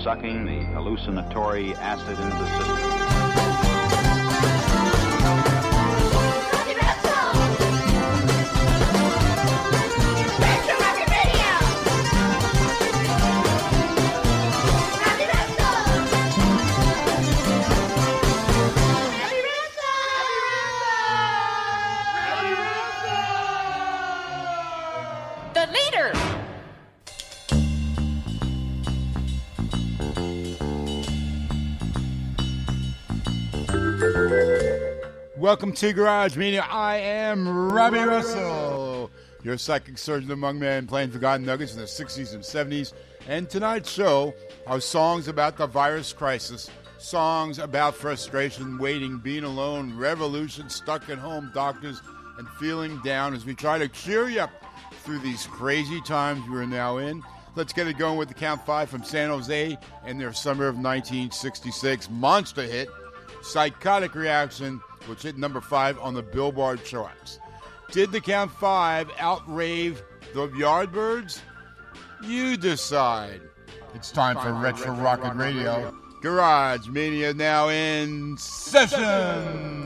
sucking the hallucinatory acid into the system. Welcome to Garage Media. I am Robbie Russell, your psychic surgeon among men, playing Forgotten Nuggets in the 60s and 70s. And tonight's show are songs about the virus crisis, songs about frustration, waiting, being alone, revolution, stuck at home, doctors, and feeling down as we try to cheer you up through these crazy times we're now in. Let's get it going with the Count 5 from San Jose and their summer of 1966 monster hit, Psychotic Reaction, which hit number 5 on the Billboard charts. Did the Count 5 outrave the Yardbirds? You decide. It's time for Retro Rocket Radio. Garage Mania now in session.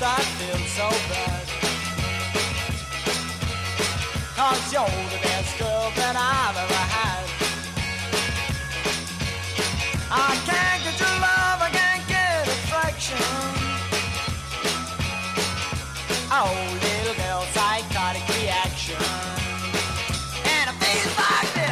I feel so bad, 'cause you're the best girl that I've ever had. I can't get your love, I can't get affection. Oh, little girl, psychotic reaction. And it feels like this.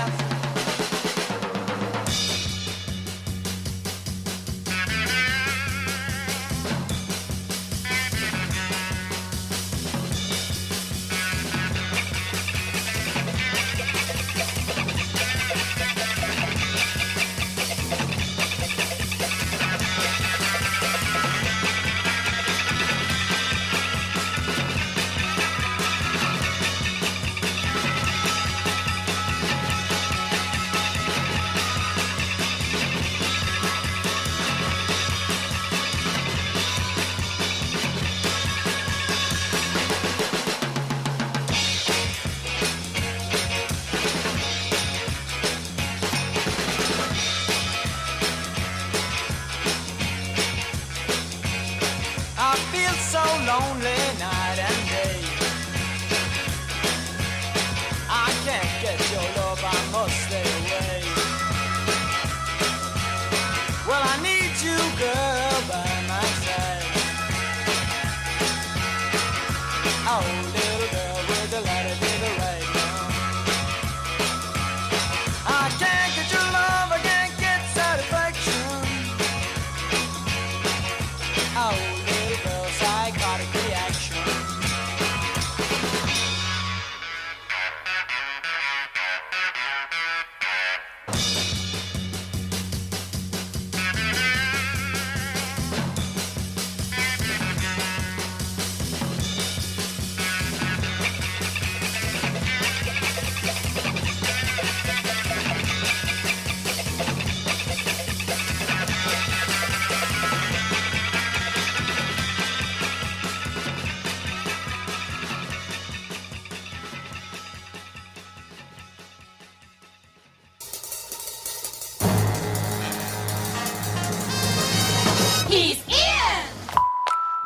Lonely night and day. I can't get your love, I must stay away. Well, I need you, girl, by my side. Oh, little girl with the light of the right now. I can't get your love, I can't get satisfaction. Oh, psychotic reaction.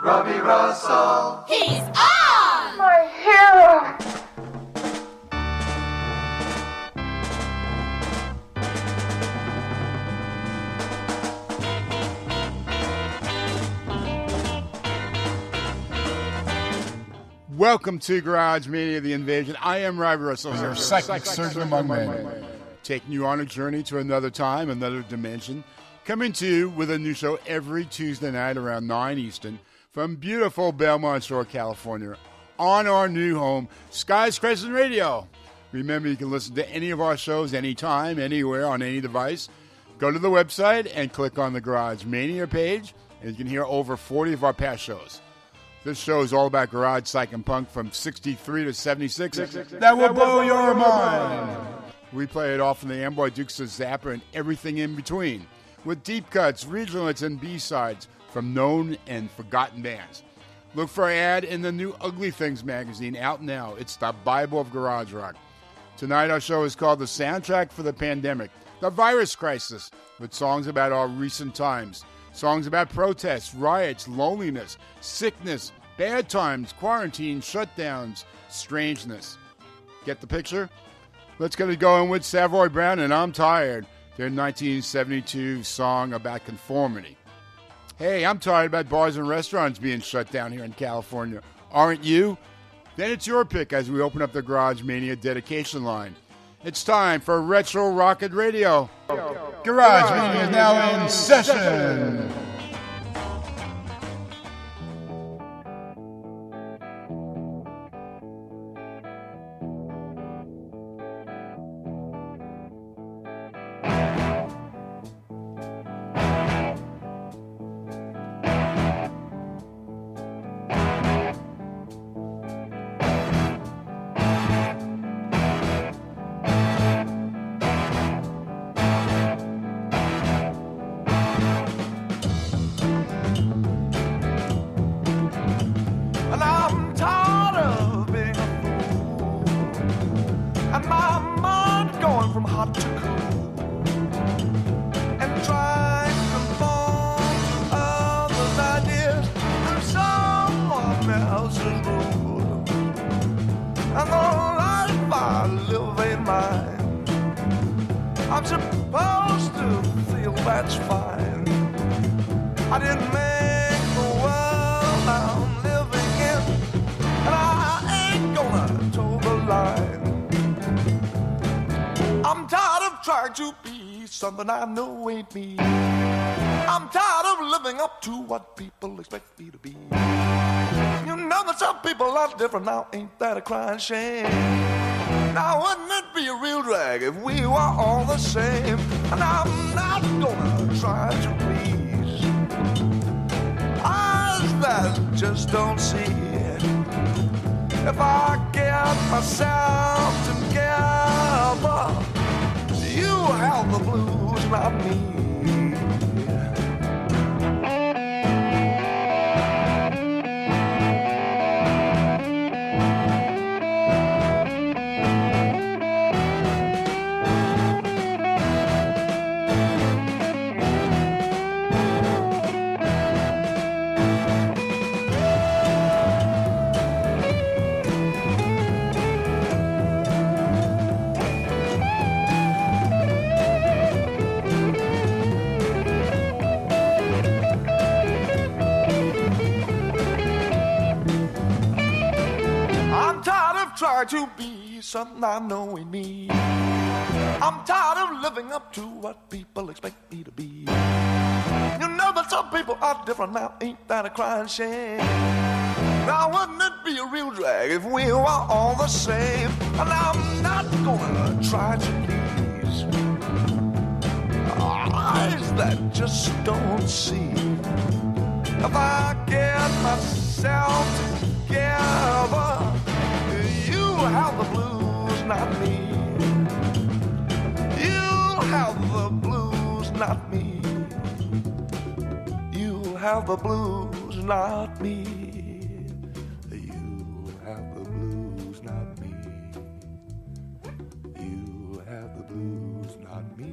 Robbie Russell. He's on! My hero! Welcome to Garage Media, The Invasion. I am Robbie Russell, your psychic surgeon among men, taking you on a journey to another time, another dimension, coming to you with a new show every Tuesday night around 9 Eastern from beautiful Belmont Shore, California, on our new home, Skies Crescent Radio. Remember, you can listen to any of our shows anytime, anywhere, on any device. Go to the website and click on the Garage Mania page, and you can hear over 40 of our past shows. This show is all about garage, psych, and punk from 63 to 76. That will blow your mind. We play it all from the Amboy Dukes of Zapper and everything in between, with deep cuts, regional hits, and B-sides from known and forgotten bands. Look for an ad in the new Ugly Things magazine, out now. It's the Bible of garage rock. Tonight our show is called The Soundtrack for the Pandemic, the Virus Crisis, with songs about our recent times. Songs about protests, riots, loneliness, sickness, bad times, quarantine, shutdowns, strangeness. Get the picture? Let's get it going with Savoy Brown and I'm Tired, their 1972 song about conformity. Hey, I'm tired about bars and restaurants being shut down here in California. Aren't you? Then it's your pick as we open up the Garage Mania dedication line. It's time for Retro Rocket Radio. Garage Mania is now in session. Something I know ain't me. I'm tired of living up to what people expect me to be. You know that some people are different now, ain't that a crying shame? Now wouldn't it be a real drag if we were all the same? And I'm not gonna try to please eyes that just don't see it. If I get myself together, you have the blues, not me. Try to be something I know ain't me. I'm tired of living up to what people expect me to be. You know that some people are different now, ain't that a crying shame? Now wouldn't it be a real drag if we were all the same? And I'm not gonna try to please eyes that just don't see. If I get myself together, you have the blues, not me. You have the blues, not me. You have the blues, not me. You have the blues, not me. You have the blues, not me. You have the blues, not me.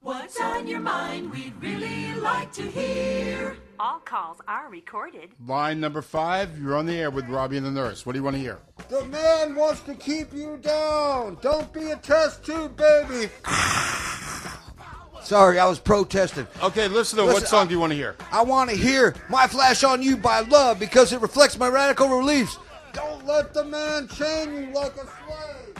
What's on your mind? We'd really like to hear. All calls are recorded. Line number 5, you're on the air with Robbie and the Nurse. What do you want to hear? The man wants to keep you down. Don't be a test tube baby. Sorry, I was protesting. Okay, listen, what song do you want to hear? I want to hear My Flash on You by Love because it reflects my radical beliefs. Don't let the man chain you like a slave.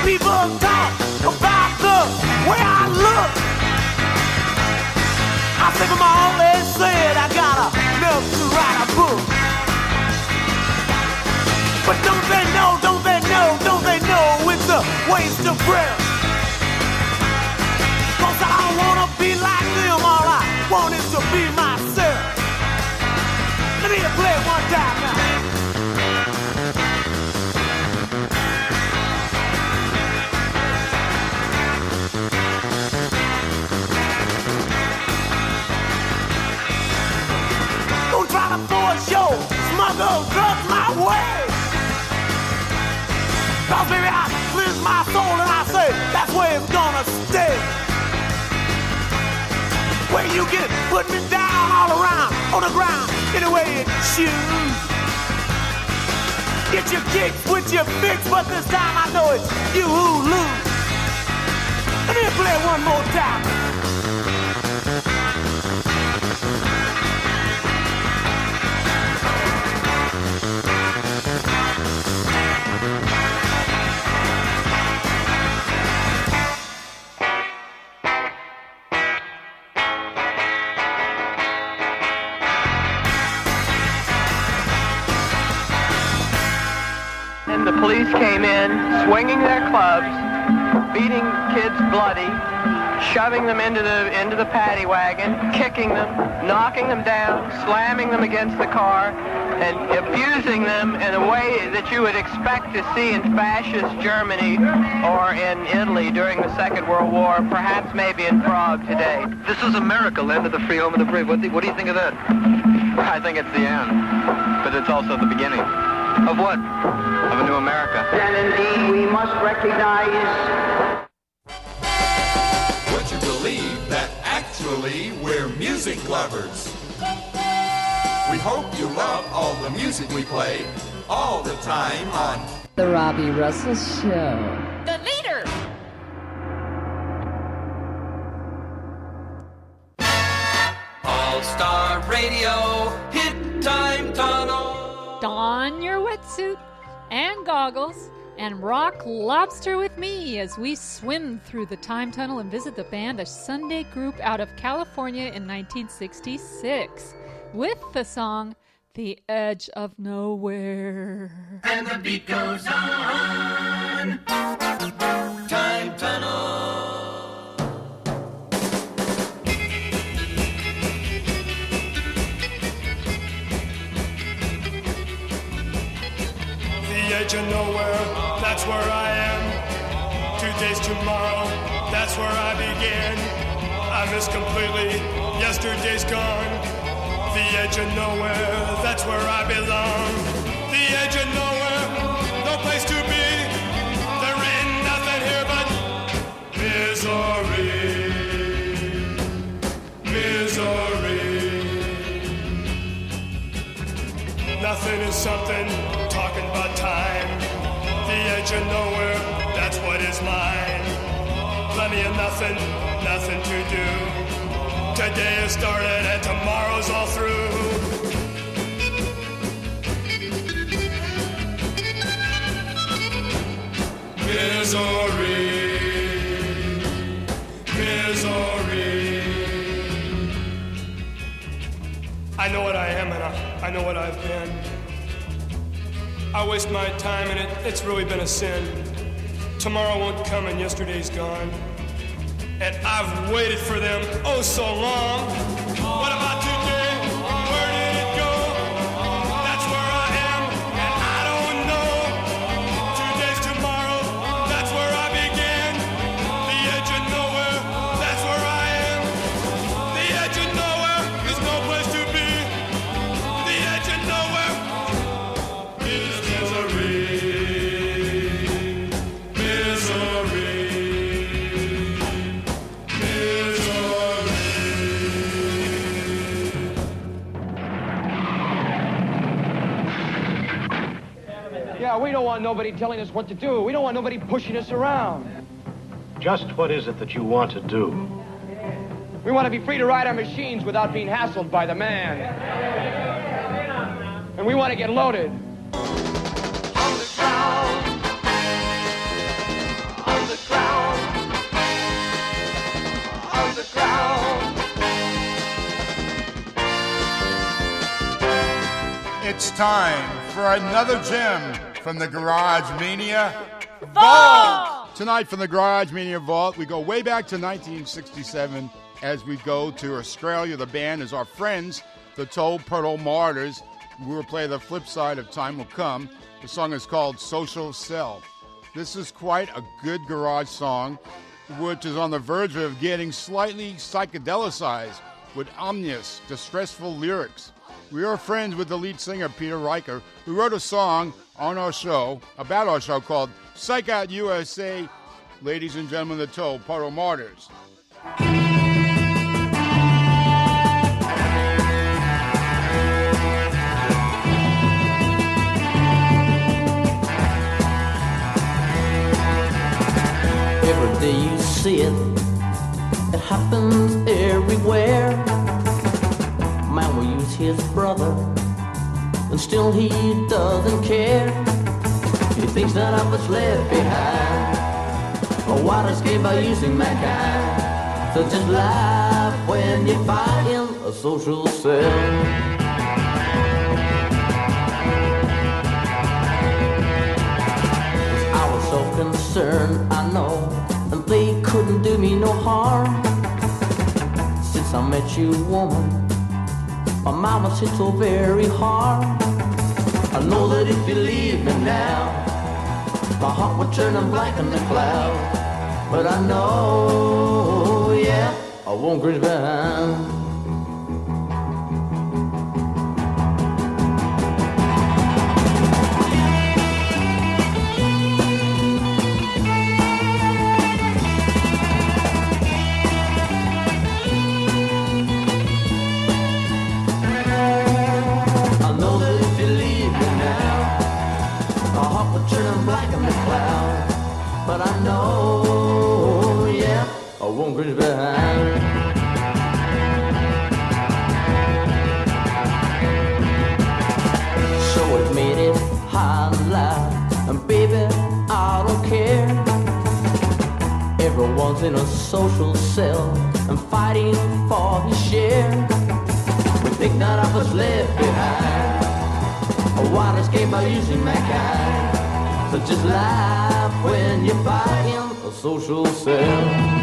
People talk about the way I look. I think I'm always said I got enough to write a book. But don't they know it's a waste of breath. 'Cause I don't wanna be like them, all I want is to be myself. Let me play it one time now. Don't try to force your smuggle drugs my way. 'Cause baby I cleanse my soul and I say that's where it's gonna stay. Where you can put me down all around on the ground any way you choose. Get your kicks with your fix, but this time I know it's you who lose. Let me play it one more time. And the police came in, swinging their clubs, beating kids bloody, shoving them into the paddy wagon, kicking them, knocking them down, slamming them against the car, and abusing them in a way that you would expect to see in fascist Germany or in Italy during the Second World War, perhaps maybe in Prague today. This is America, land of the free, home of the brave. What do you think of that? I think it's the end, but it's also the beginning. Of what? Of a new America. And indeed, we must recognize. Would you believe that actually we're music lovers? We hope you love all the music we play all the time on The Robbie Russell Show. The leader. All-Star Radio, Hit Time Tunnel. Don your wetsuit and goggles and rock lobster with me as we swim through the time tunnel and visit the band, a Sunday group out of California in 1966, with the song The Edge of Nowhere. And the beat goes on. Time Tunnel. The edge of nowhere, that's where I am. 2 days tomorrow, that's where I begin. I miss completely, yesterday's gone. The edge of nowhere, that's where I belong. The edge of nowhere, no place to be. There ain't nothing here but misery. Misery. Nothing is something, talking about time. The edge of nowhere, that's what is mine. Plenty of nothing, nothing to do. Today has started and tomorrow's all through. Misery, misery. I know what I am and I know what I've been. I waste my time and it's really been a sin. Tomorrow won't come and yesterday's gone. And I've waited for them oh so long. What about today? Where did it go? That's where I am and I don't know. 2 days tomorrow, that's where I began. The edge of nowhere, that's where I am. The edge of nowhere, there's no place to be. The edge of nowhere is misery. Misery. Yeah, we don't want nobody telling us what to do. We don't want nobody pushing us around. Just what is it that you want to do? We want to be free to ride our machines without being hassled by the man. And we want to get loaded. It's time for another gem from the Garage Mania Vault! Tonight from the Garage Mania Vault, we go way back to 1967 as we go to Australia. The band is our friends, the Toll Puddle Martyrs. We will play the flip side of Time Will Come. The song is called Social Cell. This is quite a good garage song, which is on the verge of getting slightly psychedelicized with ominous, distressful lyrics. We are friends with the lead singer, Peter Riker, who wrote a song on our show, about our show, called Psych Out USA. Ladies and gentlemen, the Toll Puddle Martyrs. Every day you see it, it happens everywhere. Man will use his brother, and still he doesn't care. He thinks none of us left behind, a wild escape by using mankind. So just laugh when you find him a social cell. So concerned, I know, and they couldn't do me no harm. Since I met you, woman, my mama's hit so very hard. I know that if you leave me now, my heart would turn and blank in the cloud. But I know, yeah, I won't cringe behind. But I know, yeah, I won't cringe behind. So it made it high and loud, and baby, I don't care. Everyone's in a social cell and fighting for his share. We think none of us left behind, a wild escape by using mankind. So just laugh when you find him a social cell.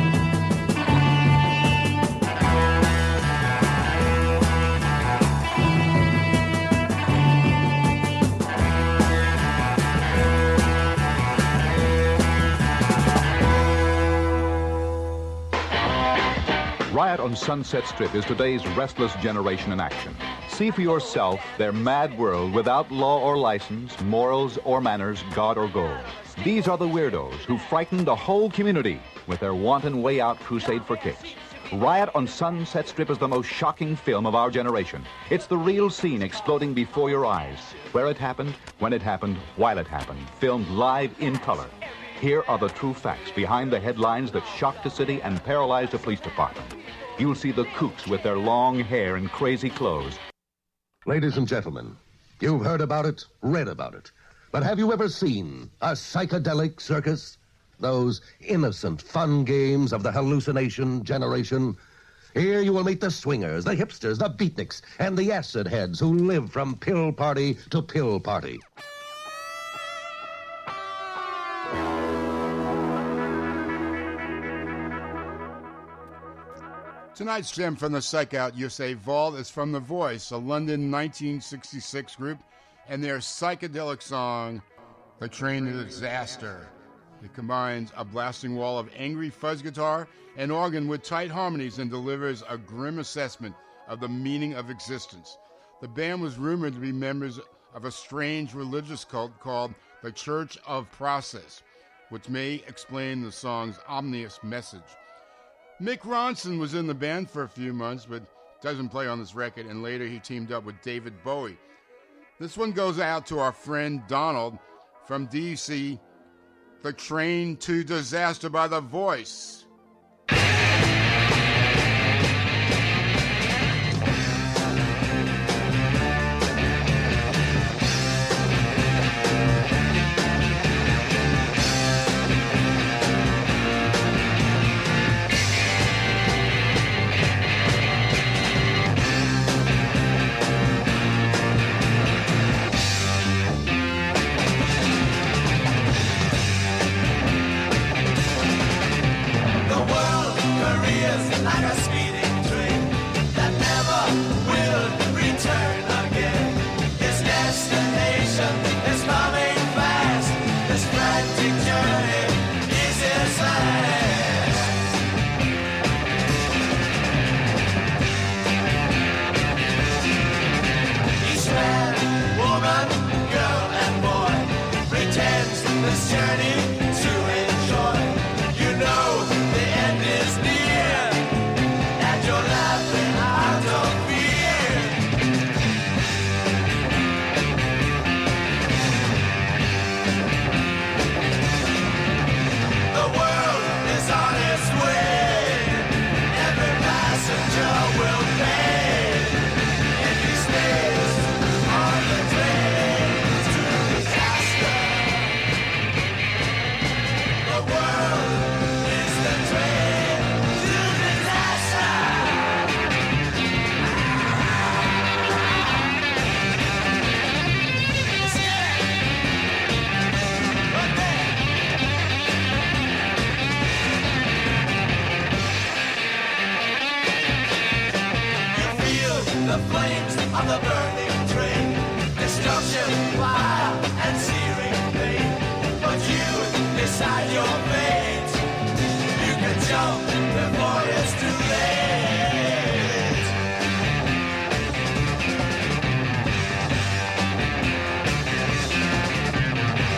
Riot on Sunset Strip is today's restless generation in action. See for yourself their mad world without law or license, morals or manners, God or gold. These are the weirdos who frighten the whole community with their wanton way out crusade for kicks. Riot on Sunset Strip is the most shocking film of our generation. It's the real scene exploding before your eyes. Where it happened, when it happened, while it happened. Filmed live in color. Here are the true facts behind the headlines that shocked a city and paralyzed a police department. You'll see the kooks with their long hair and crazy clothes. Ladies and gentlemen, you've heard about it, read about it. But have you ever seen a psychedelic circus? Those innocent fun games of the hallucination generation? Here you will meet the swingers, the hipsters, the beatniks, and the acid heads who live from pill party to pill party. Tonight's gem from the Psych Out USA Vault is from The Voice, a London 1966 group, and their psychedelic song, The Train to Disaster. It combines a blasting wall of angry fuzz guitar and organ with tight harmonies and delivers a grim assessment of the meaning of existence. The band was rumored to be members of a strange religious cult called the Church of Process, which may explain the song's ominous message. Mick Ronson was in the band for a few months, but doesn't play on this record, and later he teamed up with David Bowie. This one goes out to our friend Donald from D.C., The Train to Disaster by The Voice. like a speeding train that never will return again. This destination is coming fast. This frantic journey is its last. Each man, woman, girl, and boy pretends this journey to enjoy. You know the end is near, and you're laughing out of fear. The world is on its way. Every passenger will pay if he stays on the train to disaster. The world is the train to disaster. You feel the flames of the burning train, destruction, fire, and searing pain. But you decide your fate. You can jump before it's too late.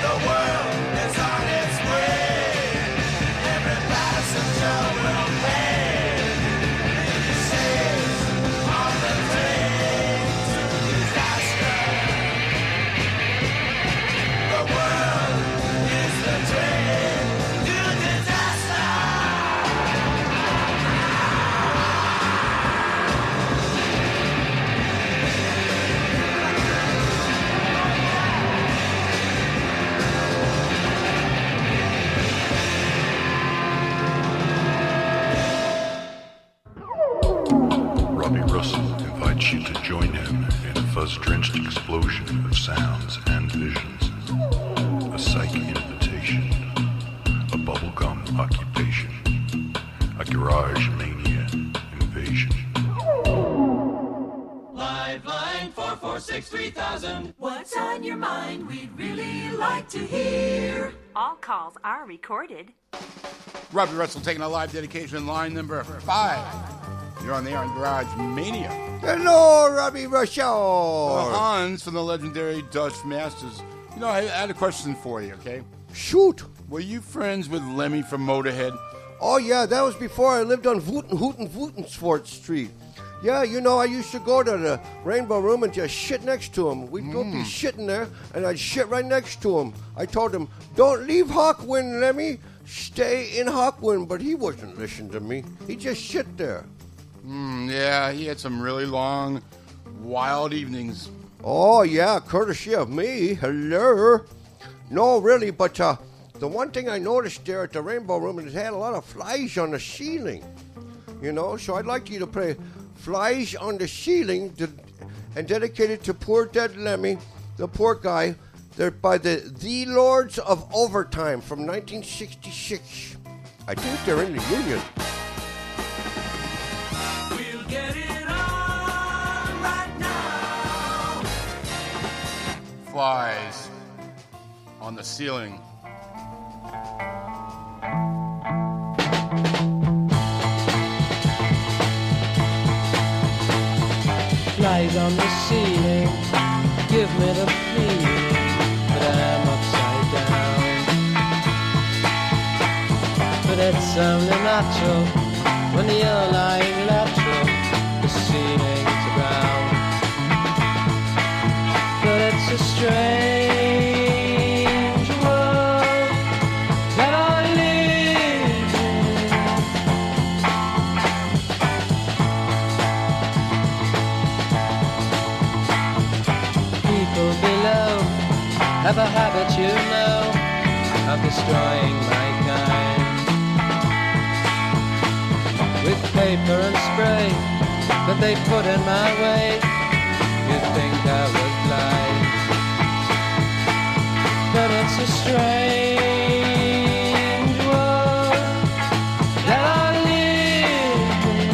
The world is on its way. Every passenger will pay. If he stays on the train to disaster. The world is the train to disaster. Robbie Russell invites you to join him in a fuzz-drenched explosion of sounds and visions. A psych invitation, a bubblegum occupation, a garage mania invasion. Liveline 446-3000. What's on your mind? We'd really like to hear. All calls are recorded. Robbie Russell taking a live dedication line number 5. You're on the air on Garage Mania. Hello, Robbie Russell. Hans from the legendary Dutch Masters. You know, I had a question for you, okay? Shoot. Were you friends with Lemmy from Motorhead? Oh, yeah, that was before I lived on Vootensvoort Street. Yeah, you know, I used to go to the Rainbow Room and just shit next to him. We'd go be shitting there, and I'd shit right next to him. I told him, don't leave Hawkwind, Lemmy. Stay in Hawkwind. But he wasn't listening to me. He just shit there. Yeah, he had some really long, wild evenings. Oh, yeah, courtesy of me. Hello. No, really, but the one thing I noticed there at the Rainbow Room is it had a lot of flies on the ceiling. You know, so I'd like you to play Flies on the Ceiling and dedicate it to poor dead Lemmy, the poor guy. They're by the Lords of Overtime from 1966. I think they're in the Union. We'll get it on right now. Flies on the ceiling. Flies on the ceiling, give me the feeling that I'm upside down. But it's only natural when you're lying lateral, the ceiling's around. But it's a strange world that I live in. People below have a habit, you know, of destroying mankind with paper and spray that they put in my way. You'd think I was blind, but it's a strange world that I live in.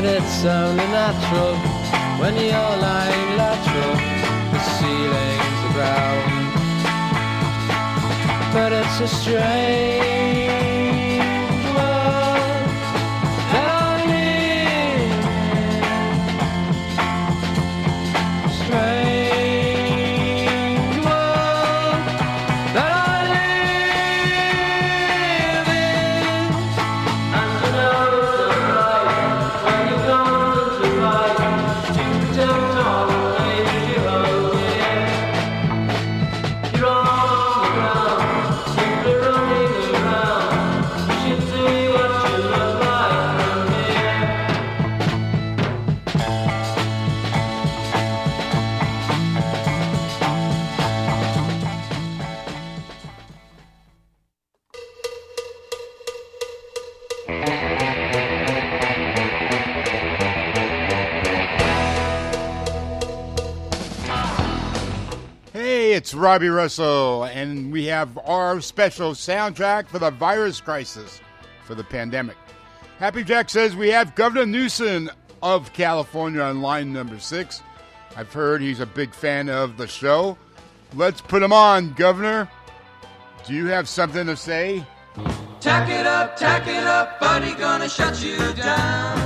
but it's only natural when you're lying lateral. The ceiling's the ground, but it's a strange world that I live in. Strange world that I live in. And you know it's alright when you come to survive to protect all the ways you hold it. You're on the ground, simply running around. You should see what you look like from here. Hey, it's Robbie Russell, and we have our special soundtrack for the virus crisis for the pandemic. Happy Jack says we have Governor Newsom of California on line number 6. I've heard he's a big fan of the show. Let's put him on, Governor. Do you have something to say? Tack it up, buddy, gonna shut you down.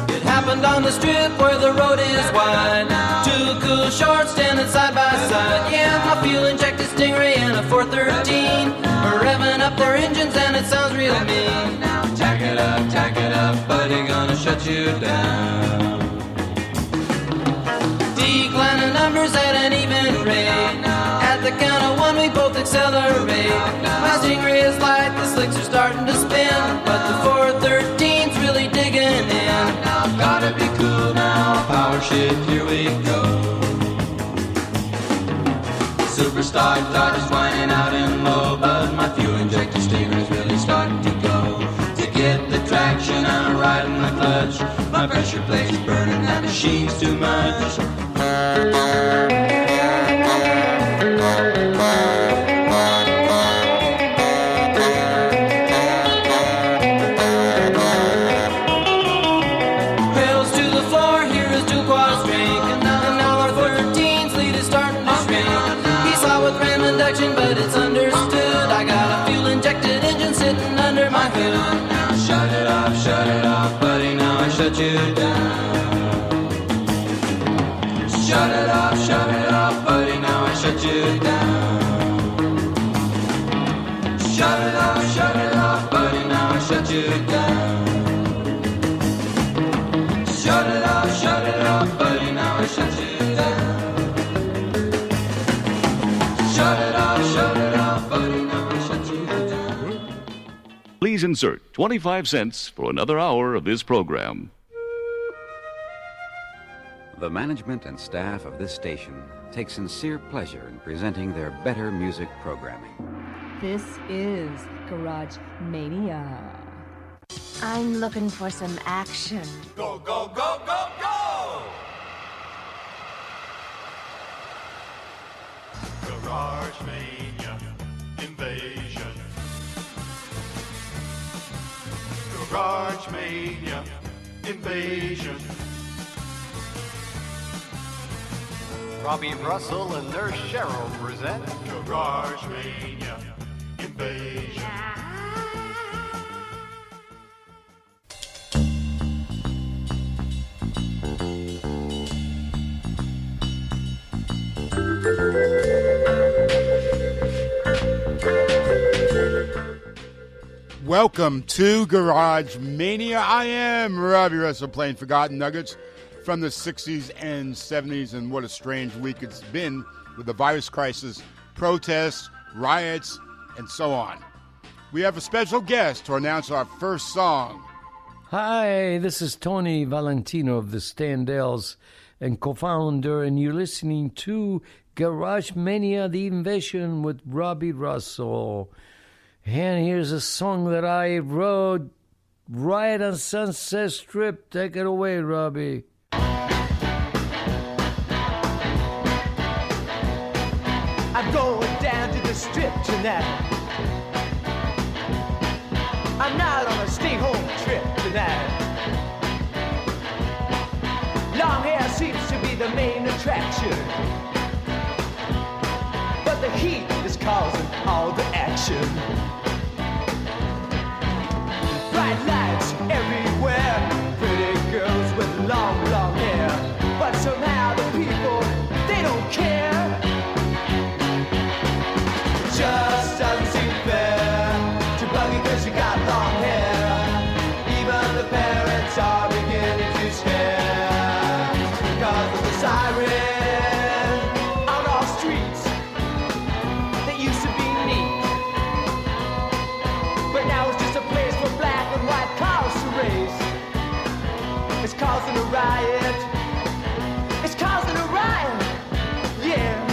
It happened on the strip where the road is wide. Two cool shorts standing side by side. Yeah, my fuel-injected Stingray and a 413 are revving up their engines and it sounds real mean. Tack it up, buddy, gonna shut you down. Declining numbers at an even rate. At the count of one, we both accelerate. My Stingray is light, the slicks are starting to spin, but the 413's really digging in. Gotta be cool now, power shift, here we go. Superstar thought is whining out in low, but my fuel-injected Stingray's really starting to go. To get the traction, I'm riding the clutch. My pressure plate's burning, that machine's too much. Rails to the floor, here is two quad string, and now our 13's lead is starting to shrink. He saw with ram induction, but it's understood. I got a fuel-injected engine sitting under my hood. Shut it off, buddy, now I shut you down. Shut it off, buddy, now I shut you down. Shut it off, buddy, now I shut you down. Shut it off, buddy, now I shut you down. Shut it off, buddy, now I shut you down. Please insert 25 cents for another hour of this program. The management and staff of this station take sincere pleasure in presenting their better music programming. This is Garage Mania. I'm looking for some action. Go, go, go, go, go! Garage Mania Invasion. Garage Mania Invasion. Robbie Russell and Nurse Cheryl present Garage Mania Invasion. Welcome to Garage Mania. I am Robbie Russell playing Forgotten Nuggets from the 60s and 70s, and what a strange week it's been with the virus crisis, protests, riots, and so on. We have a special guest to announce our first song. Hi, this is Tony Valentino of the Standells and co-founder, and you're listening to Garage Mania, The Invasion with Robbie Russell. And here's a song that I wrote right on Sunset Strip. Take it away, Robbie. I'm going down to the strip tonight. I'm not on a stay-home trip tonight. attraction. But the heat is causing all the action. Bright lights everywhere, pretty girls with long, long hair. But somehow the people, they don't care. Just doesn't seem fair to buggy cause you got long hair. Even the parents are beginning to scare because of the siren on our streets that used to be neat. But now it's just a place for black and white cars to race. It's causing a riot. It's causing a riot. Yeah.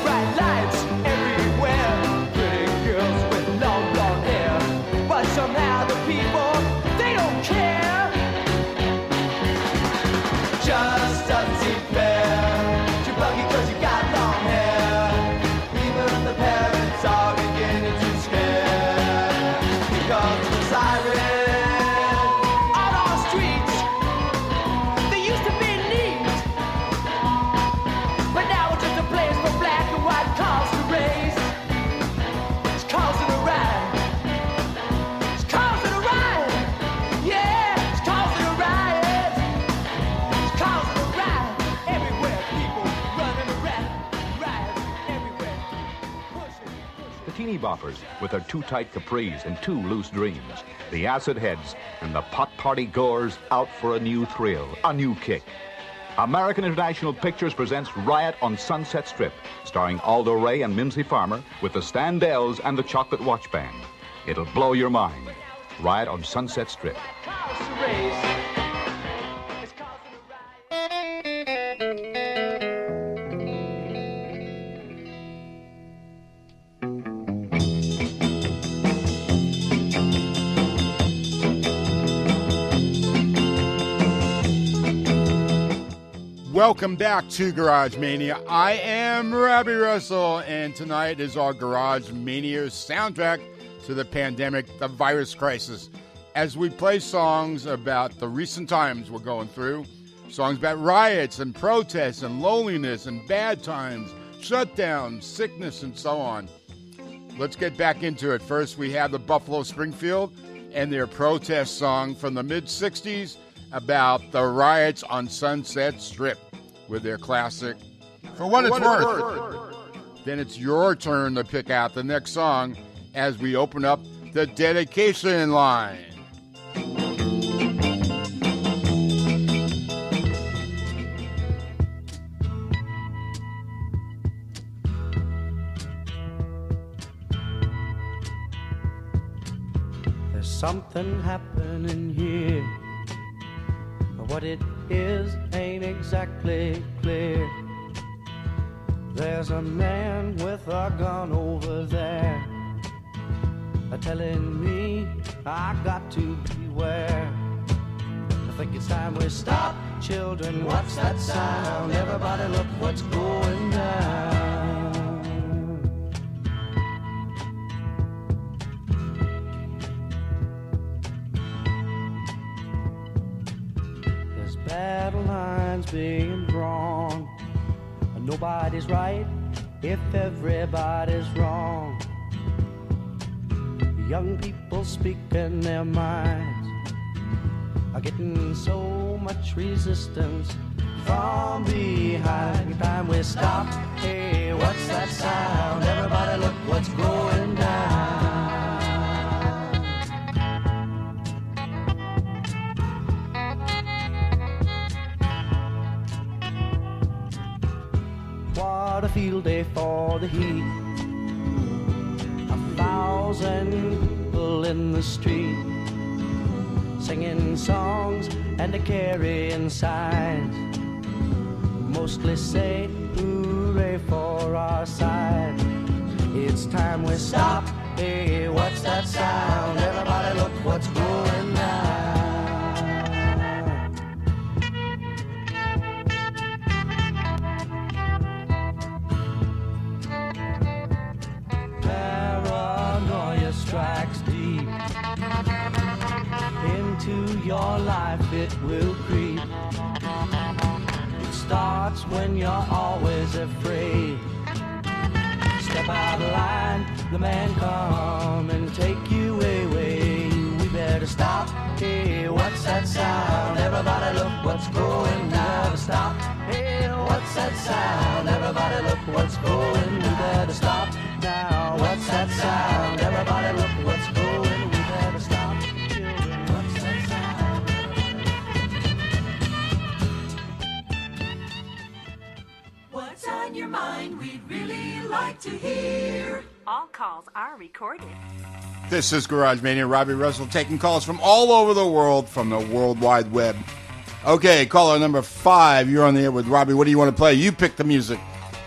Bright lights everywhere, pretty girls with long, long hair. But somehow the people, they don't care. Just doesn't seem fair to buggy cause you got long hair. Even the parents are beginning to scare because of the siren on our streets. They used to be neat, but now it's just a place for black and white cars to race. It's causing a riot. It's causing a riot. Yeah, it's causing a riot. It's causing a riot. Everywhere people running around. Riot everywhere. The teeny boppers with their two tight capris and two loose dreams. The acid heads and the pot party goers out for a new thrill, a new kick. American International Pictures presents Riot on Sunset Strip, starring Aldo Ray and Mimsy Farmer with the Standells and the Chocolate Watch Band. It'll blow your mind. Riot on Sunset Strip. Cars to race. Welcome back to Garage Mania. I am Robbie Russell, and tonight is our Garage Mania soundtrack to the pandemic, the virus crisis, as we play songs about the recent times we're going through, songs about riots and protests and loneliness and bad times, shutdowns, sickness, and so on. Let's get back into it. First, we have the Buffalo Springfield and their protest song from the mid-'60s about the riots on Sunset Strip with their classic, For What It's Worth. Then it's your turn to pick out the next song as we open up the dedication line. There's something happening here. What it is ain't exactly clear. There's a man with a gun over there, telling me I got to beware. I think it's time we stop, children. What's that sound? Everybody look what's going down. There's battle lines being drawn. Nobody's right if everybody's wrong. Young people speaking their minds are getting so much resistance from behind. Time we stop. Hey, what's that sound? Everybody look what's going down. What a field day for the heat. 1,000 people in the street, singing songs and carrying signs. Mostly say hooray for our side. It's time we stop. Hey, what's that sound? Everybody look what's going on. tracks deep into your life, it will creep. It starts when you're always afraid. Step out of line, the man come and take you away. We better stop. Hey, what's that sound? Everybody look what's going down. Stop. Hey, what's that sound? Everybody look what's going. We better stop now. What's that sound? Everybody look what's going. We better stop. Children, what's that sound? What's on your mind? We'd really like to hear. All calls are recorded. This is Garage Mania. Robbie Russell taking calls from all over the world, from the World Wide Web. Okay, caller number 5. You're on the air with Robbie. What do you want to play? You pick the music.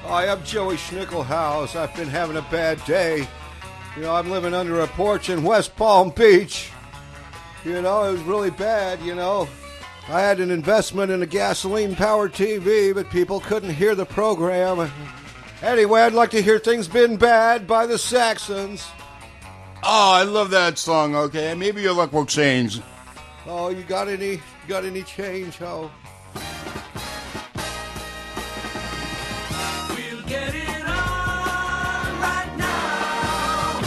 Hi, I'm Joey Schnickelhaus. I've been having a bad day. You know, I'm living under a porch in West Palm Beach. You know, it was really bad, you know. I had an investment in a gasoline-powered TV, but people couldn't hear the program. Anyway, I'd like to hear Things Been Bad by the Saxons. Oh, I love that song. Okay, maybe your luck will change. Oh, you got any change, ho? We'll get it on right now.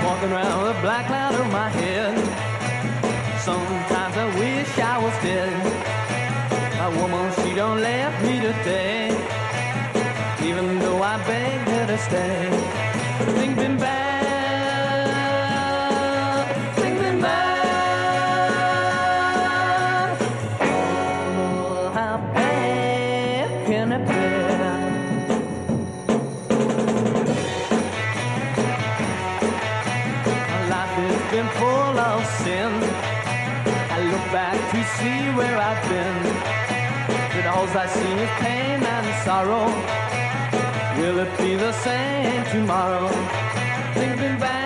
Walking around with a black cloud on my head. Sometimes I wish I was dead. A woman, she don't left me today, even though I begged her to stay. Things been bad, things been bad. Oh, how bad can it be? Life has been full of sin. I look back to see where I've been, but all I see is pain and sorrow. Will it be the same tomorrow? Things been bad,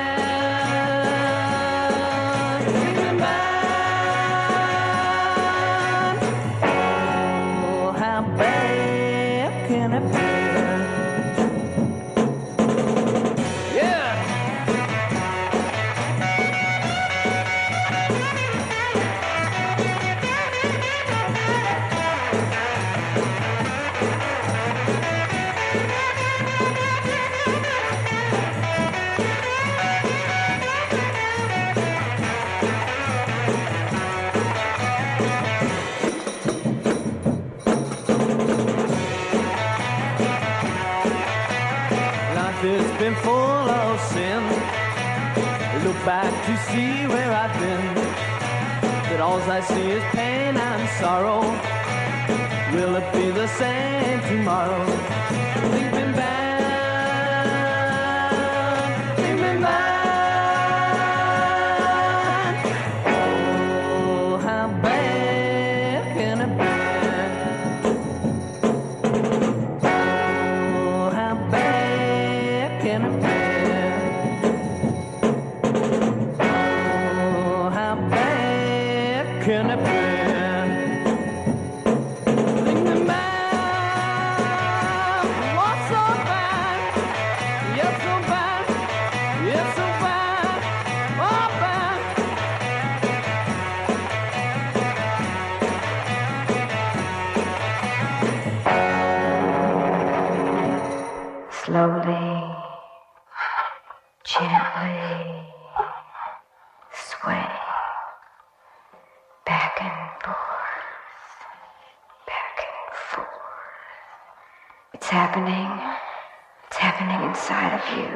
things been bad. Oh, how bad can it be? Yeah. It's been full of sin. Look back to see where I've been, but all I see is pain and sorrow. Will it be the same tomorrow? Things been bad, things been bad. Oh, how bad can it be? Oh, how bad can it be? Oh, how bad can it be? Things been bad, what's so bad? Yes, so bad, yes, so bad, oh, bad. Slowly, gently sway back and forth, back and forth. It's happening. It's happening inside of you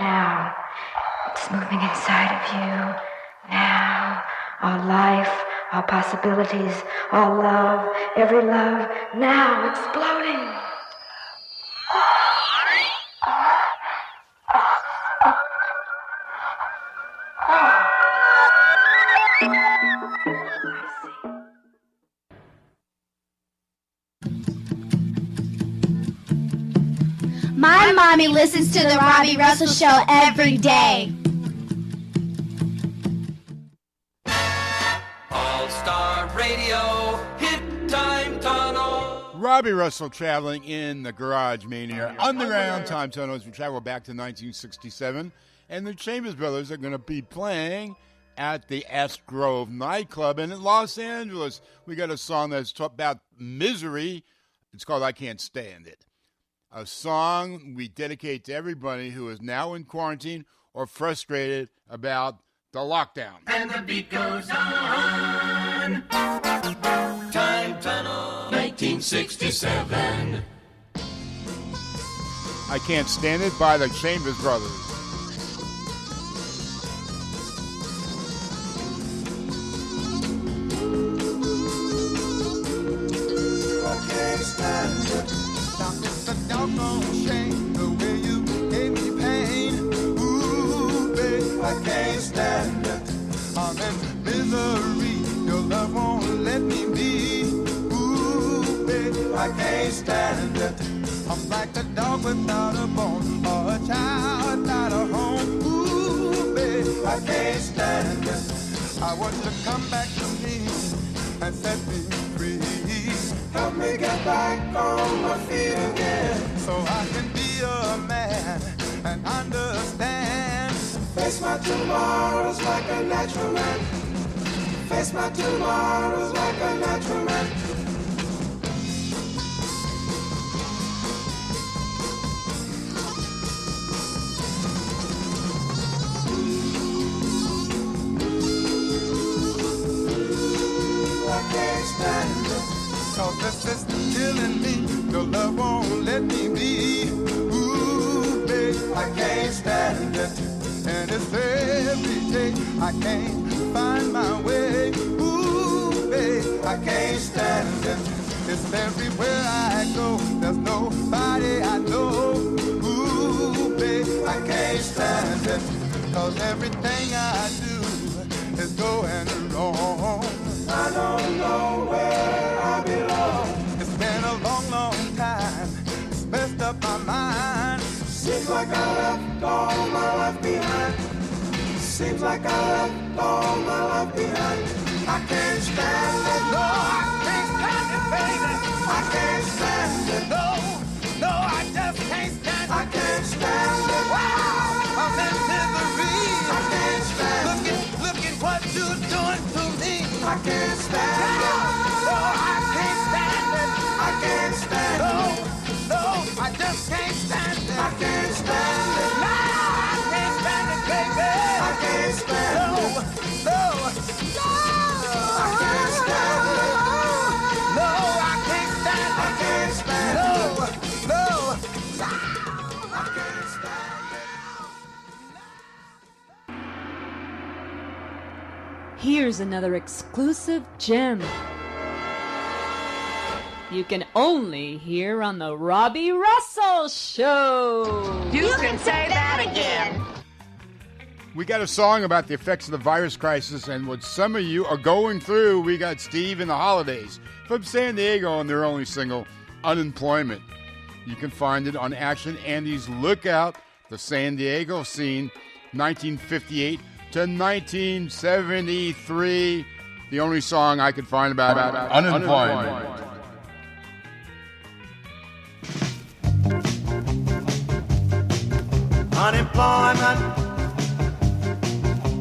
now. It's moving inside of you now. Our life, our possibilities, our love, every love, now exploding. My mommy listens to the Robbie Russell Show every day. All Robbie Russell traveling in the Garage Mania Underground Time Tunnels. We travel back to 1967, and the Chambers Brothers are going to be playing at the Ash Grove nightclub in Los Angeles. We got a song that's about misery. It's called I Can't Stand It. A song we dedicate to everybody who is now in quarantine or frustrated about the lockdown. And the beat goes on. Time Tunnel 1967. I Can't Stand It by the Chambers Brothers. I can't stand it. Now it's a doggone shame the way you gave me pain. Ooh, babe, I can't stand it. I'm in misery. Your love won't let me be. Ooh, babe, I can't stand it. I'm like a dog without a bone or a child without a home. Ooh, babe, I can't stand it. I want you to come back to me and set me free. Help me get back on my feet again, so I can be a man and understand. Face my tomorrows like a natural man. Face my tomorrows like a natural man. I can't stand it. Cause this is killing me. Your love won't let me be. Ooh, babe, I can't stand it. And it's every day I can't find my way. Ooh, babe, I can't stand it. It's everywhere I go. There's nobody I know. Ooh, babe, I can't stand it. Cause everything I do is going wrong. I don't know where I belong. It's been a long, long time. It's messed up my mind. Seems like I left all my life behind. Seems like I left all my life behind. I can't stand it. No, I can't stand it, baby. I can't stand it. No, no, I just can't stand it. I can't stand it. Wow, I'm in misery. I can't stand it. Look at what you're doing to me. I can't stand it. No, I can't stand it. I can't stand it. No, I just can't stand it. I can't stand it. No, I can't stand it, baby. I can't stand it. No, I can't stand it. No, I can't stand it. I can't stand it. No, I can't stand it. Here's another exclusive gem you can only hear on the Robbie Russell Show. You can say that again. We got a song about the effects of the virus crisis and what some of you are going through. We got Steve and the Holidays from San Diego and their only single, Unemployment. You can find it on Action Andy's Lookout, the San Diego scene, 1958 to 1973. The only song I could find about unemployment. Unemployment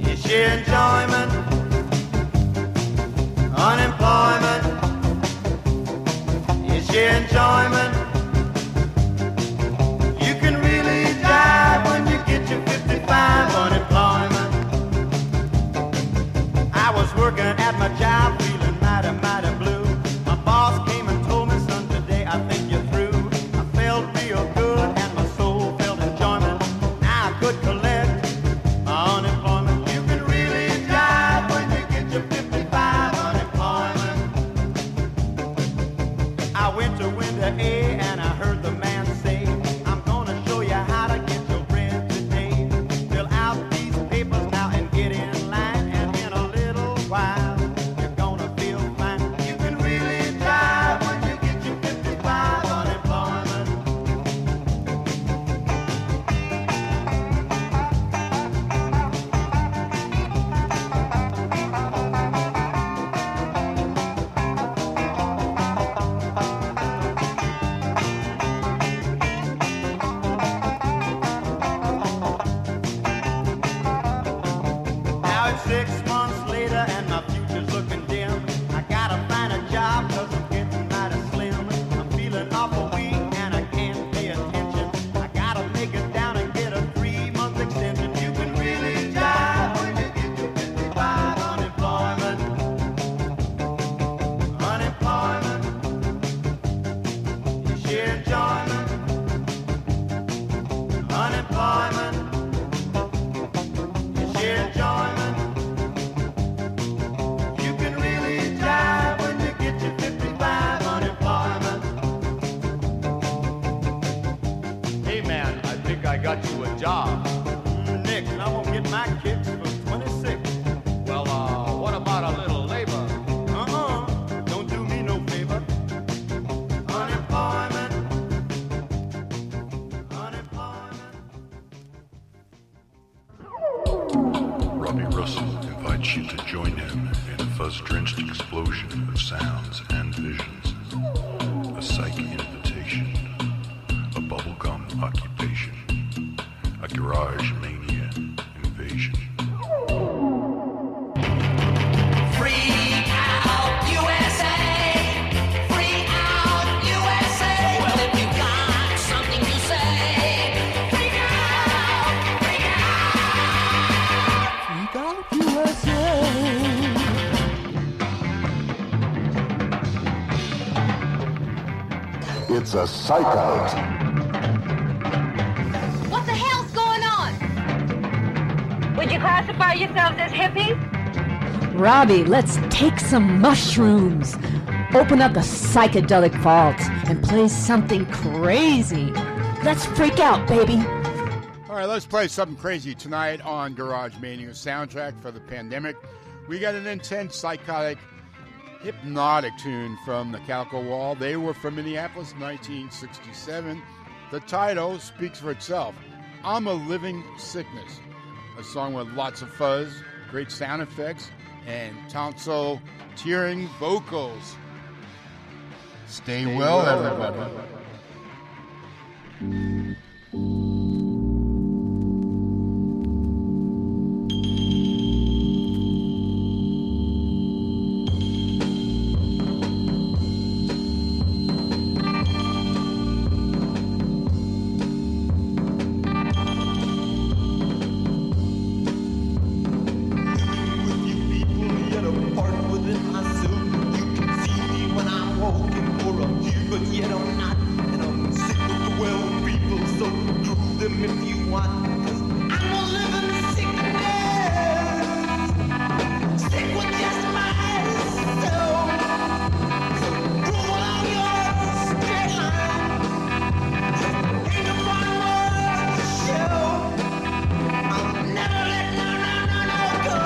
is sheer enjoyment. Unemployment is sheer enjoyment. You can really die when you get your 55. Unemployment. I was working at my job feeling mighty, mighty blue. My boss came and told me, son, today I think you're through. I felt real good and my soul felt enjoyment. Now I could collect my unemployment. You can really die when you get your 55. Unemployment. I went to 6 months later and my future's looking dim. I gotta find a job 'cause I'm getting mighty slim. I'm feeling awful weak and I can't pay attention. I gotta make it down and get a 3-month extension. You can really die when you get to 55. Unemployment, unemployment, sheer enjoyment, unemployment, sheer enjoyment. You can really die when you get to 55. Unemployment. Hey man, I think I got you a job. Nick, and I'm gonna get my kicks for 26. Well, what about a little labor? Don't do me no favor. Unemployment. Robbie Russell invites you to join him in a fuzz-drenched explosion of sounds and visions. A psych invitation, a bubblegum occupation, a garage mania invasion. Freak out USA! Freak out USA! Well, if you got something to say, freak out! Freak out! Freak out USA! It's a psych out. What the hell's going on? Would you classify yourselves as hippies? Robbie, let's take some mushrooms. Open up the psychedelic vault and play something crazy. Let's freak out, baby. All right, let's play something crazy tonight on Garage Mania soundtrack for the pandemic. We got an intense, psychotic, hypnotic tune from the Calico Wall. They were from Minneapolis, 1967. The title speaks for itself. I'm a Living Sickness. A song with lots of fuzz, great sound effects, and tonsil tearing vocals. Stay well, everybody. Yet apart within myself. You can see me when I'm walking, for I'm here, but yet I'm not. And I'm sick of the well people, so prove them if you want. 'Cause I'm a living sickness, sick with just myself. So roll on your straight line. Ain't no fun worth to show. I'll never let no go.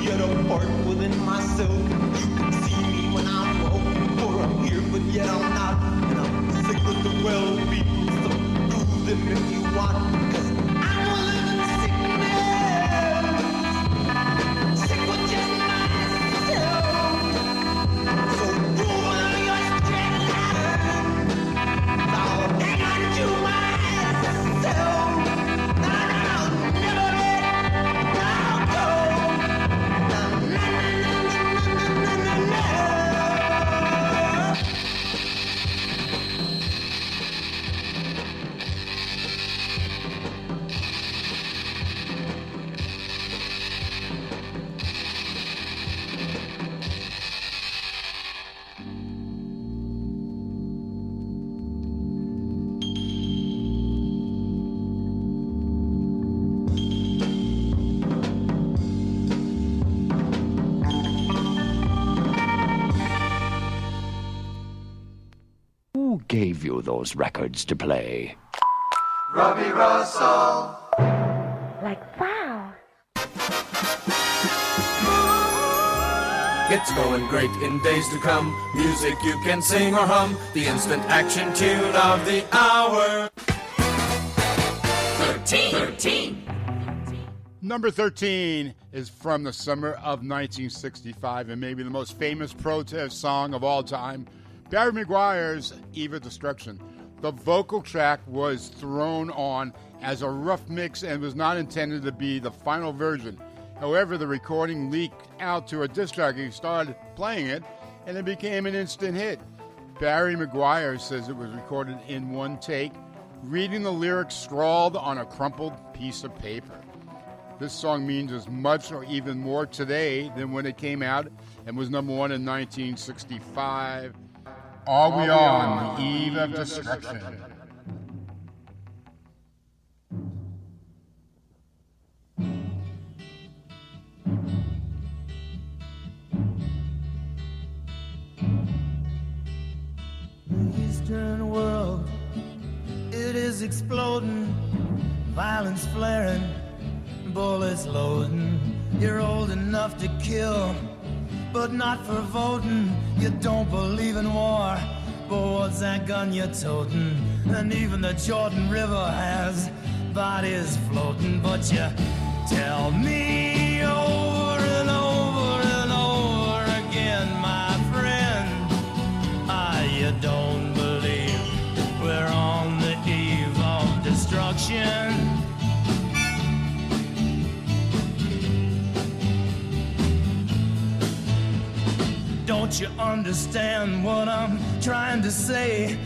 Yet apart within myself. You can see me when I'm walking, for I'm here, but yet I'm not. And I'm sick of the well people, so prove them if you want. 'Cause I'm a living sickness, sick with just myself. So roll on your straight line. I'll hang on to myself. I'll never let go. gave you those records to play? Robbie Russell. Like wow. It's going great in days to come. Music you can sing or hum. The instant action tune of the hour. 13. Number 13 is from the summer of 1965 and maybe the most famous protest song of all time, Barry McGuire's Eve of Destruction. The vocal track was thrown on as a rough mix and was not intended to be the final version. However, the recording leaked out to a disc jockey who started playing it, and it became an instant hit. Barry McGuire says it was recorded in one take, reading the lyrics scrawled on a crumpled piece of paper. This song means as much or even more today than when it came out and was number one in 1965. Are we on the eve of destruction? The Eastern world, it is exploding, violence flaring, bullets loading. You're old enough to kill, but not for voting. You don't believe in war, but what's that gun you're toting? And even the Jordan River has bodies floating. But you tell me over and over and over again, my friend, you don't believe we're on the eve of destruction. Don't you understand what I'm trying to say?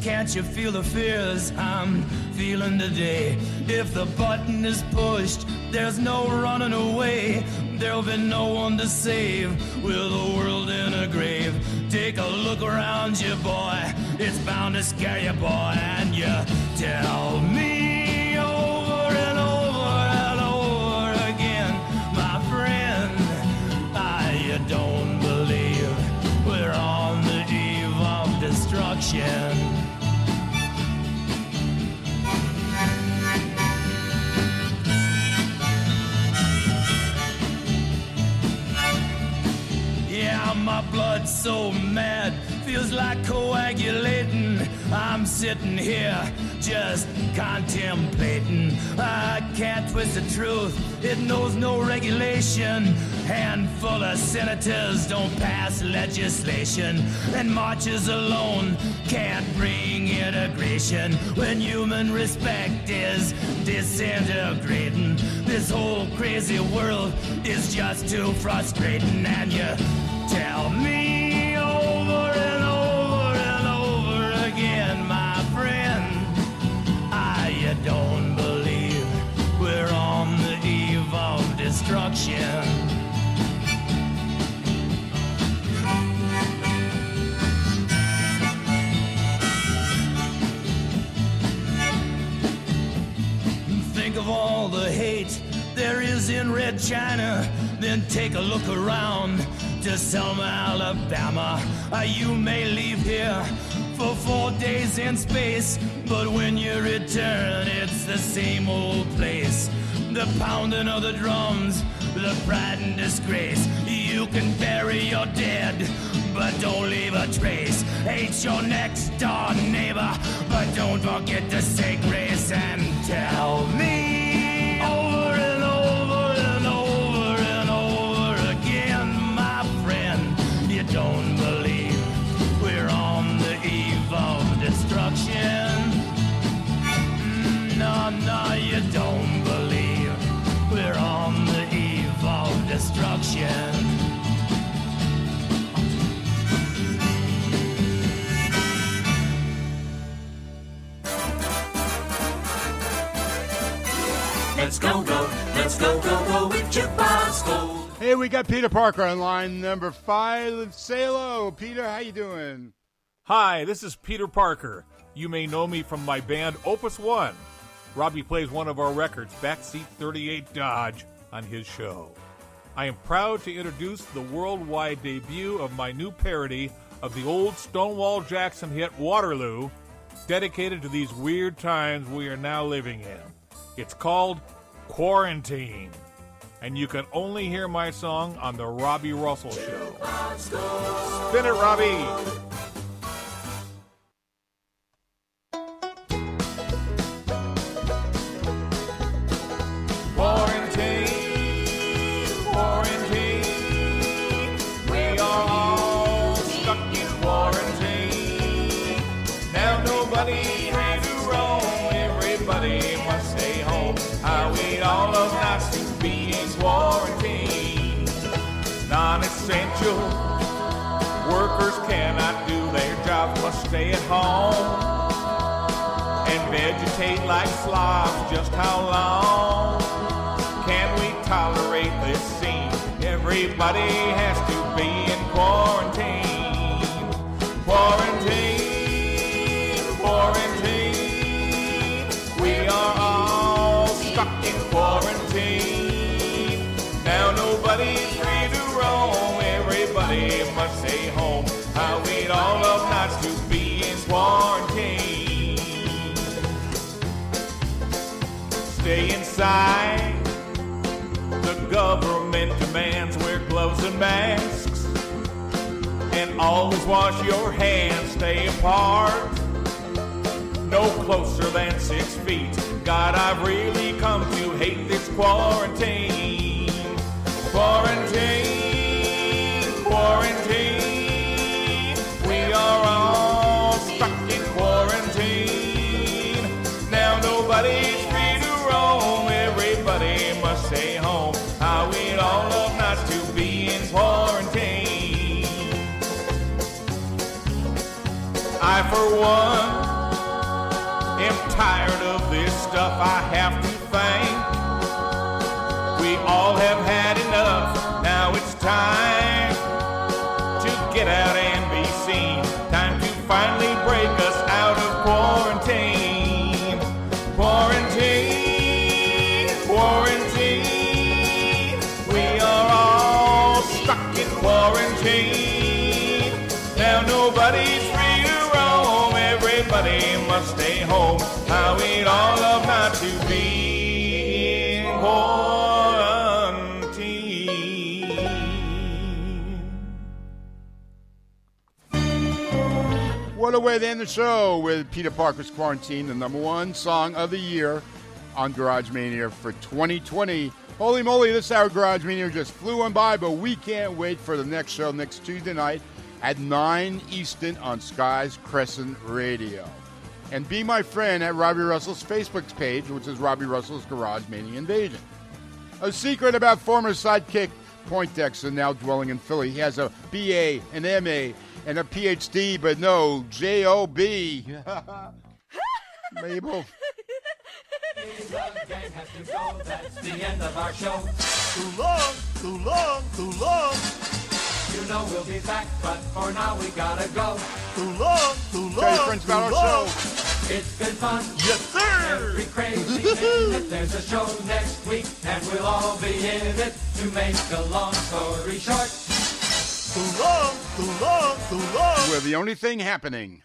Can't you feel the fears I'm feeling today? If the button is pushed, there's no running away. There'll be no one to save with the world in a grave. Take a look around you, boy. It's bound to scare you, boy. And you tell me over and over and over again, my friend, you don't believe we're on the eve of destruction. Yeah, my blood's so mad, feels like coagulating. I'm sitting here just contemplating. I can't twist the truth, it knows no regulation. Handful of senators don't pass legislation, and marches alone can't bring integration. When human respect is disintegrating, this whole crazy world is just too frustrating. And you tell me over and over and over again, my friend, you don't believe we're on the eve of destruction. Think of all the hate there is in Red China, then take a look around to Selma, Alabama. You may leave here for 4 days in space, but when you return, it's the same old place. The pounding of the drums, the pride and disgrace. You can bury your dead, but don't leave a trace. Hate your next door neighbor, but don't forget to say grace. And tell me over and over and over and over again, my friend, you don't believe we're on the eve of destruction. No, you don't believe we're on the eve of destruction. Let's go, with Jukebox Gold. Hey, we got Peter Parker on line number 5. Say hello, Peter. How you doing? Hi, this is Peter Parker. You may know me from my band Opus One. Robbie plays one of our records, Backseat 38 Dodge, on his show. I am proud to introduce the worldwide debut of my new parody of the old Stonewall Jackson hit Waterloo, dedicated to these weird times we are now living in. It's called Quarantine, and you can only hear my song on The Robbie Russell Show. Spin it, Robbie! Quarantine, quarantine, we are all stuck in quarantine. Now nobody's free to roam, everybody must stay home. How we'd all love not to be in quarantine. Non-essential workers cannot do their jobs, must stay at home and vegetate like slobs. Just how long can we tolerate this scene? Everybody has to be in quarantine. Quarantine, quarantine, we are all stuck in quarantine. Now nobody's free to roam, everybody must stay home. How we'd all love not to be in quarantine. Stay inside. The government demands wear gloves and masks, and always wash your hands. Stay apart, no closer than 6 feet. God, I've really come to hate this quarantine. Quarantine, quarantine, we are all stuck in quarantine. Now nobody's free to roam, everybody must stay home. How we'd all love not to be in quarantine. I, for one, am tired of this stuff. I have to think we all have had enough. Now it's time to get out and be seen. Time to finally break us out of quarantine. Quarantine, quarantine, we are all stuck in quarantine. Now nobody's free to roam, everybody must stay home. How we'd all love not to be in quarantine. What a way to end the show with Peter Parker's Quarantine, the #1 song of the year on Garage Mania for 2020. Holy moly, this hour Garage Mania just flew on by, but we can't wait for the next show next Tuesday night at 9 Eastern on Sky's Crescent Radio. And be my friend at Robbie Russell's Facebook page, which is Robbie Russell's Garage Mania Invasion. A secret about former sidekick Poindexter, now dwelling in Philly. He has a BA, an MA, and a PhD, but no J.O.B. Mabel. That's the end of our show. Too long, too long, too long. You know we'll be back, but for now we gotta go. Too long, too long. Tell your friends about our show. It's been fun. Yes, sir. Every crazy minute there's a show next week, and we'll all be in it to make a long story short. Too long, too long, too long. We're the only thing happening.